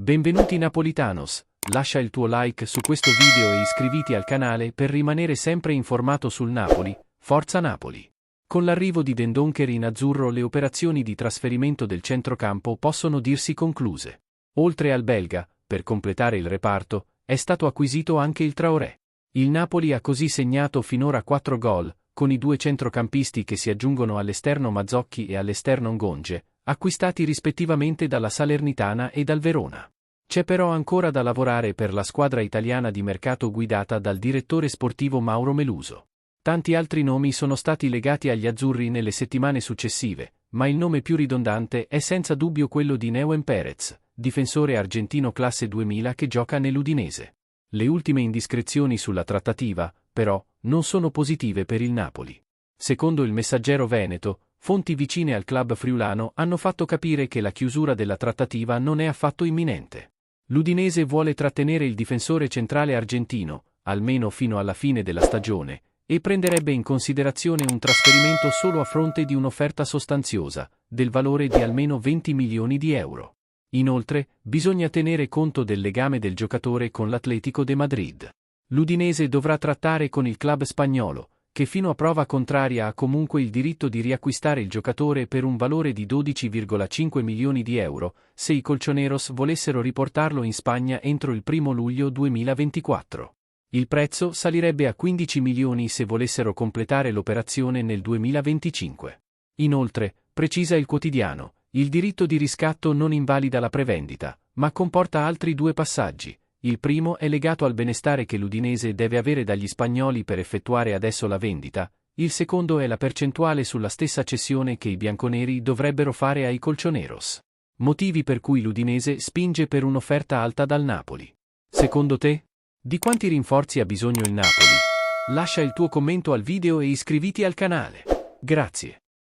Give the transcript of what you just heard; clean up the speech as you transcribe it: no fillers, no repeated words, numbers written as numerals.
Benvenuti Napolitanos, lascia il tuo like su questo video e iscriviti al canale per rimanere sempre informato sul Napoli, Forza Napoli. Con l'arrivo di Dendoncker in azzurro le operazioni di trasferimento del centrocampo possono dirsi concluse. Oltre al belga, per completare il reparto, è stato acquisito anche il Traoré. Il Napoli ha così segnato finora 4 gol, con i due centrocampisti che si aggiungono all'esterno Mazzocchi e all'esterno Ngonge, acquistati rispettivamente dalla Salernitana e dal Verona. C'è però ancora da lavorare per la squadra italiana di mercato guidata dal direttore sportivo Mauro Meluso. Tanti altri nomi sono stati legati agli azzurri nelle settimane successive, ma il nome più ridondante è senza dubbio quello di Neuen Perez, difensore argentino classe 2000 che gioca nell'Udinese. Le ultime indiscrezioni sulla trattativa, però, non sono positive per il Napoli. Secondo il Messaggero Veneto, fonti vicine al club friulano hanno fatto capire che la chiusura della trattativa non è affatto imminente. L'Udinese vuole trattenere il difensore centrale argentino, almeno fino alla fine della stagione, e prenderebbe in considerazione un trasferimento solo a fronte di un'offerta sostanziosa, del valore di almeno 20 milioni di euro. Inoltre, bisogna tenere conto del legame del giocatore con l'Atlético de Madrid. L'Udinese dovrà trattare con il club spagnolo, che fino a prova contraria ha comunque il diritto di riacquistare il giocatore per un valore di 12,5 milioni di euro, se i colchoneros volessero riportarlo in Spagna entro il 1 luglio 2024. Il prezzo salirebbe a 15 milioni se volessero completare l'operazione nel 2025. Inoltre, precisa il quotidiano, il diritto di riscatto non invalida la prevendita, ma comporta altri due passaggi. Il primo è legato al benestare che l'Udinese deve avere dagli spagnoli per effettuare adesso la vendita, il secondo è la percentuale sulla stessa cessione che i bianconeri dovrebbero fare ai colchoneros. Motivi per cui l'Udinese spinge per un'offerta alta dal Napoli. Secondo te? Di quanti rinforzi ha bisogno il Napoli? Lascia il tuo commento al video e iscriviti al canale. Grazie.